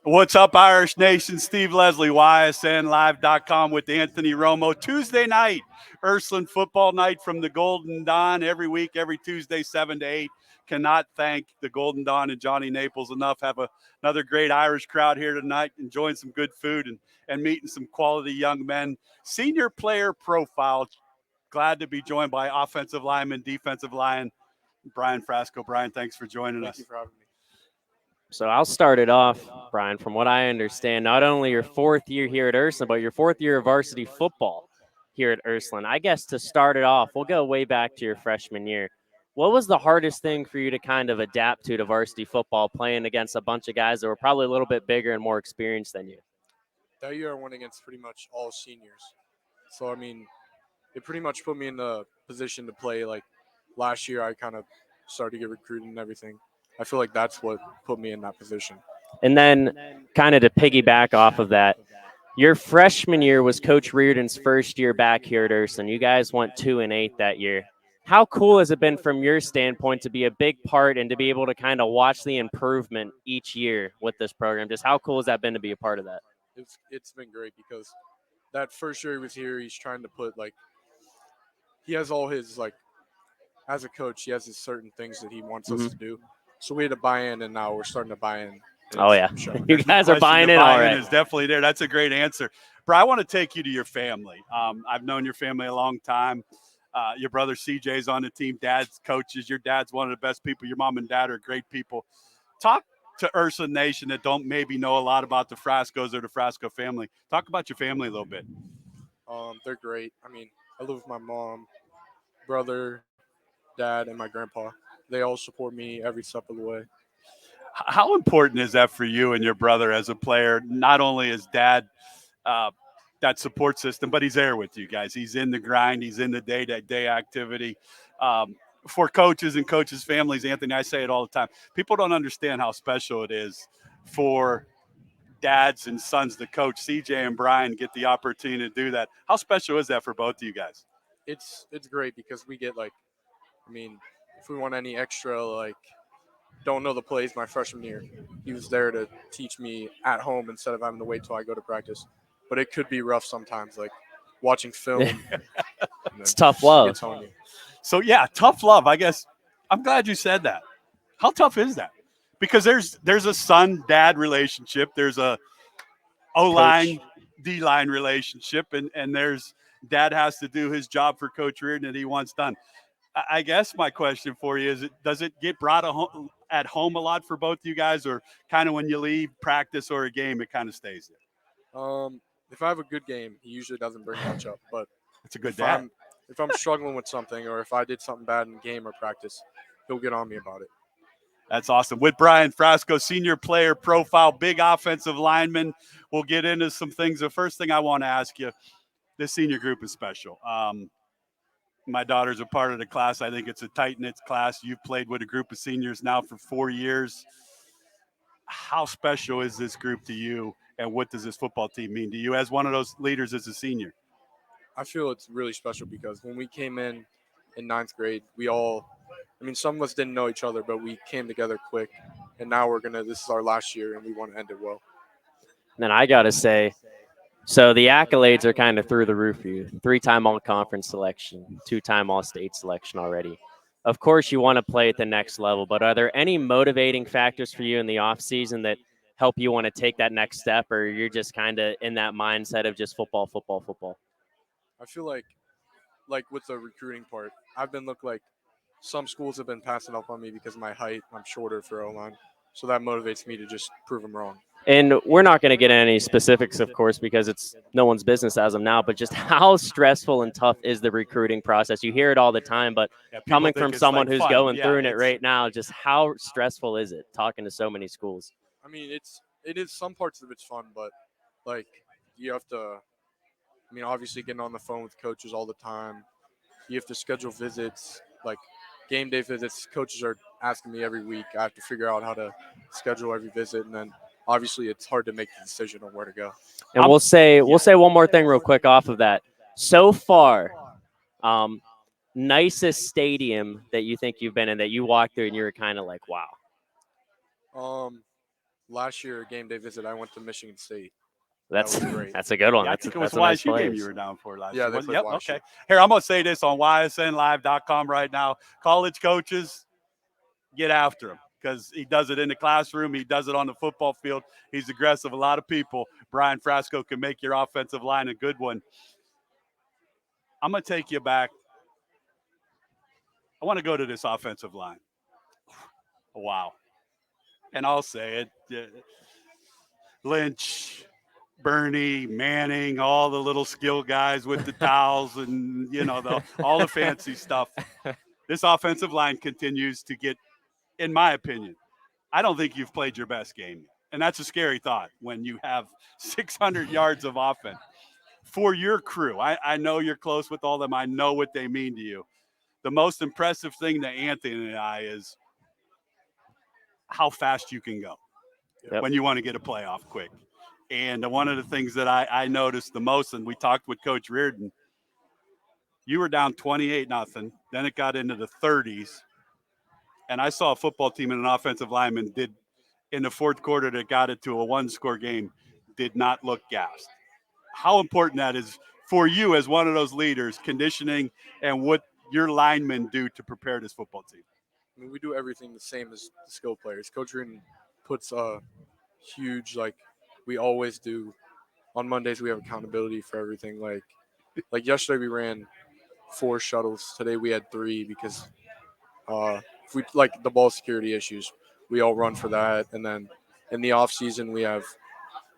What's up, Irish Nation? Steve Leslie, YSNLive.com with Anthony Romo. Tuesday night, Ursuline football night from the Golden Dawn every week, every Tuesday, 7 to 8. Cannot thank the Golden Dawn and Johnny Naples enough. Have another great Irish crowd here tonight, enjoying some good food and meeting some quality young men. Senior player profile. Glad to be joined by offensive lineman, defensive lineman, Brian Frasco. Brian, thanks for joining us. Thank you for having me. So I'll start it off, Brian. From what I understand, not only your fourth year here at Ursuline, but your fourth year of varsity football here at Ursuline. I guess to start it off, we'll go way back to your freshman year. What was the hardest thing for you to kind of adapt to varsity football, playing against a bunch of guys that were probably a little bit bigger and more experienced than you? That year I went against pretty much all seniors. So, I mean, it pretty much put me in the position to play. Like last year, I kind of started to get recruited and everything. I feel like that's what put me in that position. And then, kind of to piggyback off of that, your freshman year was Coach Reardon's first year back here at Ursuline. You guys went 2-8 that year. How cool has it been from your standpoint to be a big part and to be able to kind of watch the improvement each year with this program? Just how cool has that been to be a part of that? It's been great because that first year he was here, he's trying to put he has all his as a coach, he has his certain things that he wants us to do. So we had to buy in, and now we're starting to buy in. Oh, yeah. You guys are buying in already. Is definitely there. That's a great answer. Bro, I want to take you to your family. I've known your family a long time. Your brother CJ's on the team. Dad's coaches. Your dad's one of the best people. Your mom and dad are great people. Talk to Ursuline Nation that don't maybe know a lot about the Frascos or the Frasco family. Talk about your family a little bit. They're great. I mean, I live with my mom, brother, dad, and my grandpa. They all support me every step of the way. How important is that for you and your brother as a player? Not only is dad that support system, but he's there with you guys. He's in the grind. He's in the day-to-day activity. For coaches and coaches' families, Anthony, I say it all the time. People don't understand how special it is for dads and sons to coach. CJ and Brian get the opportunity to do that. How special is that for both of you guys? It's great because we get if we want any extra don't know the plays my freshman year, he was there to teach me at home instead of having to wait till I go to practice. But it could be rough sometimes, like watching film. It's tough love. So, yeah, tough love. I guess I'm glad you said that. How tough is that? Because there's a son-dad relationship. There's a O-line, D-line relationship, and there's dad has to do his job for Coach Reardon that he wants done. I guess my question for you is, does it get brought at home a lot for both you guys, or kind of when you leave practice or a game, it kind of stays there? If I have a good game, he usually doesn't bring much up. But it's a good dad. If I'm struggling with something or if I did something bad in game or practice, he'll get on me about it. That's awesome. With Brian Frasco, senior player profile, big offensive lineman. We'll get into some things. The first thing I want to ask you, this senior group is special. My daughter's a part of the class. I think it's a tight-knit class. You've played with a group of seniors now for 4 years. How special is this group to you, and what does this football team mean to you as one of those leaders as a senior? I feel it's really special because when we came in ninth grade, some of us didn't know each other, but we came together quick. And now this is our last year, and we want to end it well. And then I got to say, so the accolades are kind of through the roof for you. 3-time all-conference selection, 2-time all-state selection already. Of course, you want to play at the next level, but are there any motivating factors for you in the offseason that help you want to take that next step, or you're just kind of in that mindset of just football, football, football? I feel like with the recruiting part, I've been some schools have been passing up on me because of my height. I'm shorter for O-line. So that motivates me to just prove them wrong. And we're not going to get any specifics, of course, because it's no one's business as of now, but just how stressful and tough is the recruiting process? You hear it all the time, but coming from someone who's going through it right now, just how stressful is it talking to so many schools? I mean, it is some parts of it's fun, but you have to, obviously getting on the phone with coaches all the time. You have to schedule visits, game day visits. Coaches are asking me every week. I have to figure out how to schedule every visit, and then obviously it's hard to make the decision on where to go. And we'll say one more thing real quick off of that. So far, nicest stadium that you think you've been in that you walked through and you were kind of like, wow. last year game day visit, I went to Michigan State. That's was great. that's a good one. Yeah, I That's think it that's was a nice YSU game place. you were down for last Yeah, year. they wasn't it? played Yep. YSU. Okay. Here, I'm going to say this on ysnlive.com right now. College coaches, get after him because he does it in the classroom. He does it on the football field. He's aggressive. A lot of people. Brian Frasco can make your offensive line a good one. I'm going to take you back. I want to go to this offensive line. Wow. And I'll say it. Lynch, Bernie, Manning, all the little skill guys with the towels and, all the fancy stuff. This offensive line continues to get, in my opinion, I don't think you've played your best game yet. And that's a scary thought when you have 600 yards of offense. For your crew, I know you're close with all of them. I know what they mean to you. The most impressive thing to Anthony and I is how fast you can go Yep. when you want to get a playoff quick. And one of the things that I noticed the most, and we talked with Coach Reardon, you were down 28-0. Then it got into the 30s. And I saw a football team and an offensive lineman did in the fourth quarter that got it to a one-score game, did not look gassed. How important that is for you as one of those leaders, conditioning and what your linemen do to prepare this football team. I mean, we do everything the same as the skill players. Coach Reardon puts a huge, we always do. On Mondays, we have accountability for everything. Like yesterday, we ran 4 shuttles. Today, we had 3 because if we like the ball security issues, we all run for that. And then in the off season, we have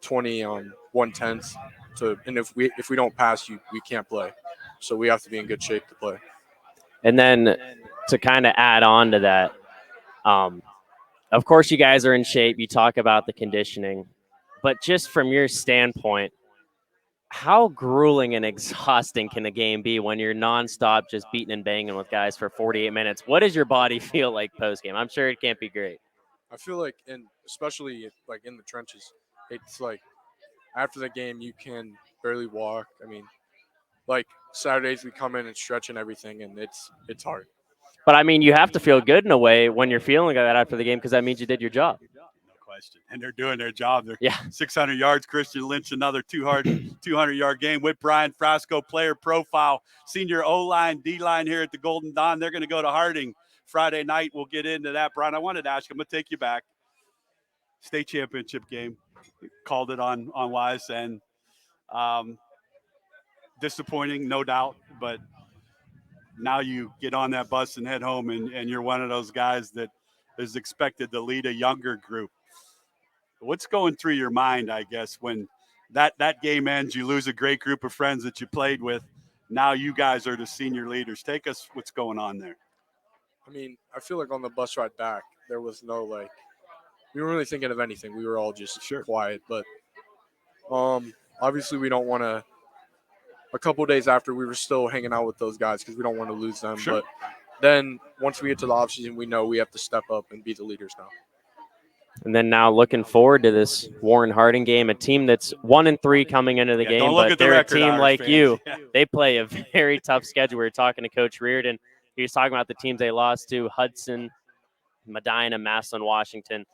20 on 110s. And if we don't pass you, we can't play. So we have to be in good shape to play. And then to kind of add on to that, of course, you guys are in shape. You talk about the conditioning, but just from your standpoint, how grueling and exhausting can a game be when you're nonstop just beating and banging with guys for 48 minutes? What does your body feel like post game? I'm sure it can't be great. I feel like, and especially like in the trenches, it's like after the game you can barely walk. I mean, like Saturdays we come in and stretch and everything, and it's hard. But I mean, you have to feel good in a way when you're feeling like that after the game because that means you did your job. No question. And they're doing their job. They're Yeah. 600 yards. Christian Lynch, another 200-yard game with Brian Frasco, player profile, senior O-line, D-line here at the Golden Dawn. They're going to go to Harding Friday night. We'll get into that. Brian, I wanted to ask you, I'm going to take you back. State championship game. Called it on YSN. Disappointing, no doubt, but now you get on that bus and head home, and you're one of those guys that is expected to lead a younger group. What's going through your mind, I guess, when that game ends, you lose a great group of friends that you played with. Now you guys are the senior leaders. Take us what's going on there. I mean, I feel like on the bus ride back, there was no we weren't really thinking of anything. We were all just quiet. But obviously we don't want to. A couple of days after, we were still hanging out with those guys because we don't want to lose them. Sure. But then once we get to the offseason, we know we have to step up and be the leaders now. And then now looking forward to this Warren Harding game, a team that's 1-3 coming into the game, don't look but at the they're a record, team Irish like fans. you. Yeah. They play a very tough schedule. We were talking to Coach Reardon. He was talking about the teams they lost to: Hudson, Medina, Massillon, Washington.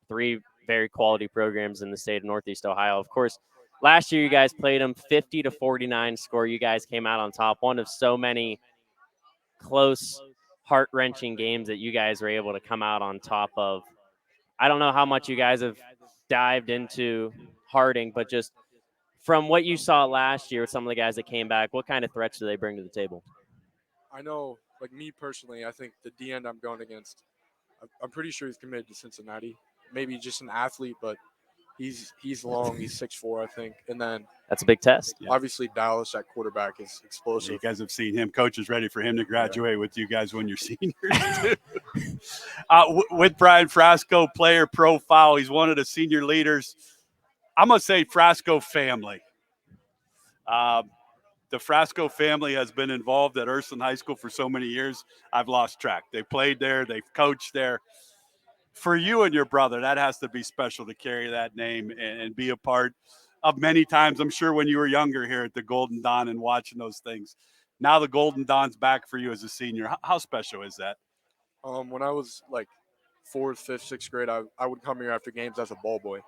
3 very quality programs in the state of Northeast Ohio. Of course, last year you guys played them 50-49 score. You guys came out on top. One of so many close, heart-wrenching games that you guys were able to come out on top of. I don't know how much you guys have dived into Harding, but just from what you saw last year with some of the guys that came back, what kind of threats do they bring to the table? I know, like me personally, I think the D end I'm going against, I'm pretty sure he's committed to Cincinnati. Maybe just an athlete, but he's long. He's 6'4", I think. And then That's a big test. obviously Dallas at quarterback is explosive. You guys have seen him. Coach is ready for him to graduate with you guys when you're seniors, too. With Brian Frasco, player profile, he's one of the senior leaders. I'm going to say Frasco family. The Frasco family has been involved at Ursuline High School for so many years, I've lost track. They played there. They've coached there. For you and your brother, that has to be special to carry that name and be a part of many times, I'm sure, when you were younger here at the Golden Dawn and watching those things. Now the Golden Dawn's back for you as a senior. How special is that? When I was 4th, 5th, 6th grade, I would come here after games as a ball boy.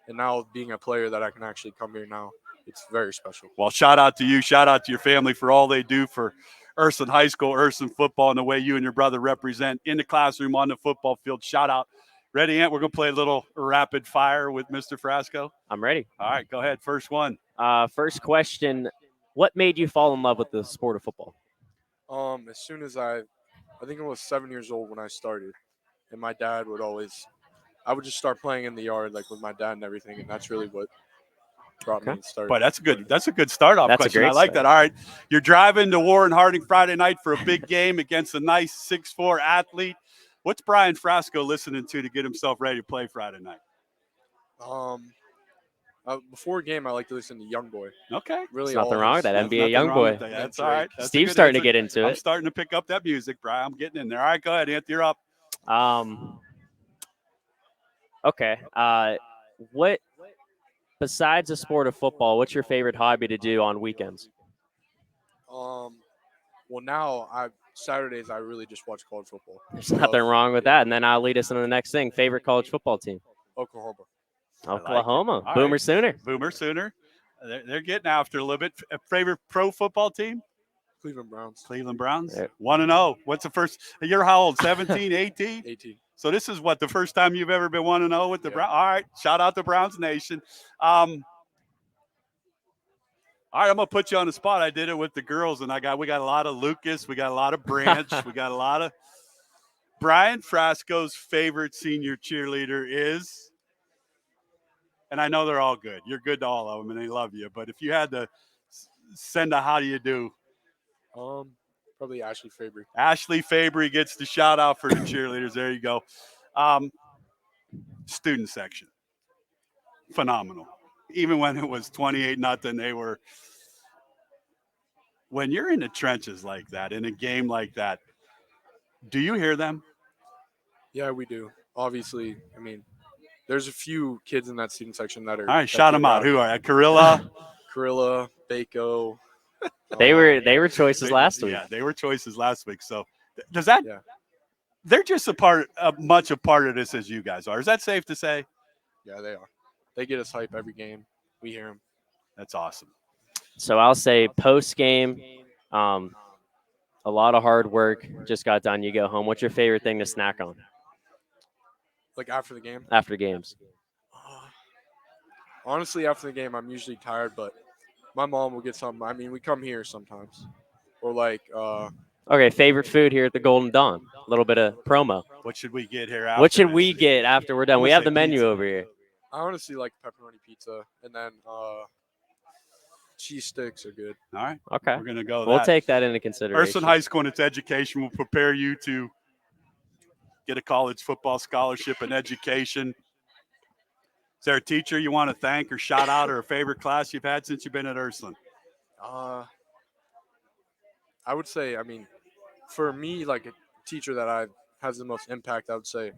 And now being a player that I can actually come here now, it's very special. Well, shout out to you. Shout out to your family for all they do for Ursuline High School, Ursuline football, and the way you and your brother represent in the classroom, on the football field. Shout out. Ready, Ant? We're going to play a little rapid fire with Mr. Frasco. I'm ready. All right, go ahead. First one. First question: what made you fall in love with the sport of football? As soon as I think I was 7 years old when I started, and my dad would always, I would just start playing in the yard like with my dad and everything, and that's really what brought me to start. But that's a good start off That's a question. great I like start. that. All right, you're driving to Warren Harding Friday night for a big game against a nice 6'4" athlete. What's Brian Frasco listening to get himself ready to play Friday night? Before a game, I like to listen to Young Boy. Okay. Really, There's nothing wrong with that. There's NBA nothing young wrong boy. with that. That's all right. That's a Steve's good starting to answer. get into I'm it. starting to pick up that music, Brian. I'm getting in there. All right, go ahead, Anthony. You're up. Okay. What besides the sport of football, what's your favorite hobby to do on weekends? Well, now Saturdays I really just watch college football. There's nothing wrong with that. And then I'll lead us into the next thing. Favorite college football team? Oklahoma. Oklahoma. All Boomer right. Sooner. Boomer Sooner. They're getting after a little bit. Favorite pro football team? Cleveland Browns. Cleveland Browns. Yeah. 1-0. What's the first? You're how old? 17, 18? 18. So this is what, the first time you've ever been 1-0 with the Browns? All right. Shout out to Browns Nation. All right, I'm gonna put you on the spot. I did it with the girls, and we got a lot of Lucas, we got a lot of Branch, we got a lot of Brian Frasco's favorite senior cheerleader is, and I know they're all good. You're good to all of them, and they love you. But if you had to send a how do you do, probably Ashley Fabry. Ashley Fabry gets the shout out for the cheerleaders. There you go. Student section, phenomenal. Even when it was 28-0, they were. When you're in the trenches like that, in a game like that, do you hear them? Yeah, we do. Obviously, I mean, there's a few kids in that student section that are. All right, shout them out. Who are Carilla? Carilla, Bako. They were choices last week. Yeah, they were choices last week. So does that? Yeah. They're just much a part of this as you guys are. Is that safe to say? Yeah, they are. They get us hype every game. We hear them. That's awesome. So I'll say post game, a lot of hard work. Just got done. You go home. What's your favorite thing to snack on? Like after the game? After games. Honestly, after the game, I'm usually tired, but my mom will get something. I mean, we come here sometimes. Or like Okay, favorite food here at the Golden Dawn. A little bit of promo. What should we get here after? What should this? we get after we're done? I'm We gonna have say the menu pizza. over here. I honestly like pepperoni pizza, and then cheese sticks are good. All right. Okay. We're gonna go. We'll that. take that into consideration. Ursuline High School and its education will prepare you to get a college football scholarship and education. Is there a teacher you want to thank or shout out, or a favorite class you've had since you've been at Ursuline? I would say, I mean, for me, like a teacher that has the most impact, I would say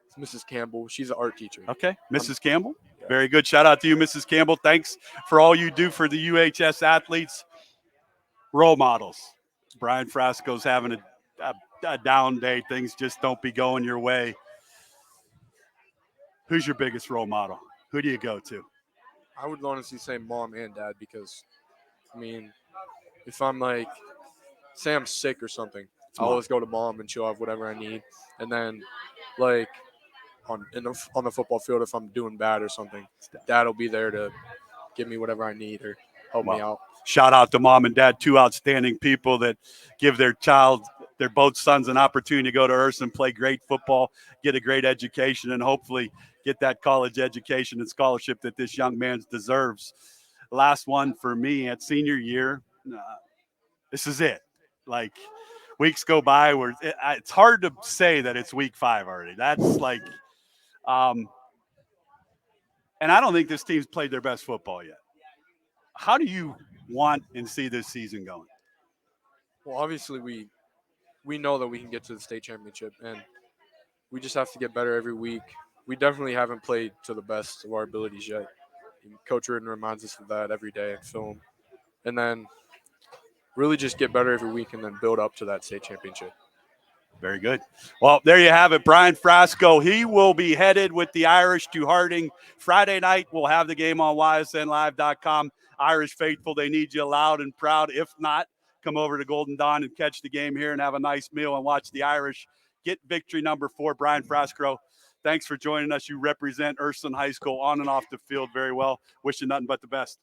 it's Mrs. Campbell. She's an art teacher. Okay, Mrs. Campbell. Yeah. Very good. Shout out to you, Mrs. Campbell. Thanks for all you do for the UHS athletes. Role models. Brian Frasco's having a down day. Things just don't be going your way. Who's your biggest role model? Who do you go to? I would honestly say mom and dad because, I mean, if I'm like, say I'm sick or something, I'll always go to mom and she'll have whatever I need. And then, like, on the football field, if I'm doing bad or something, dad will be there to give me whatever I need or help me out. Shout out to mom and dad, two outstanding people that give their both sons, an opportunity to go to Ursuline, play great football, get a great education, and hopefully get that college education and scholarship that this young man deserves. Last one for me at senior year. This is it. Like, weeks go by where it's hard to say that it's week 5 already. That's like, and I don't think this team's played their best football yet. How do you want and see this season going? Well, obviously we know that we can get to the state championship, and we just have to get better every week. We definitely haven't played to the best of our abilities yet. Coach Ridden reminds us of that every day in film. And then really just get better every week and then build up to that state championship. Very good. Well, there you have it. Brian Frasco. He will be headed with the Irish to Harding Friday night. We'll have the game on ysnlive.com. Irish faithful, they need you loud and proud. If not, come over to Golden Dawn and catch the game here and have a nice meal and watch the Irish get victory number 4. Brian Frasco, thanks for joining us. You represent Ursuline High School on and off the field very well. Wish you nothing but the best.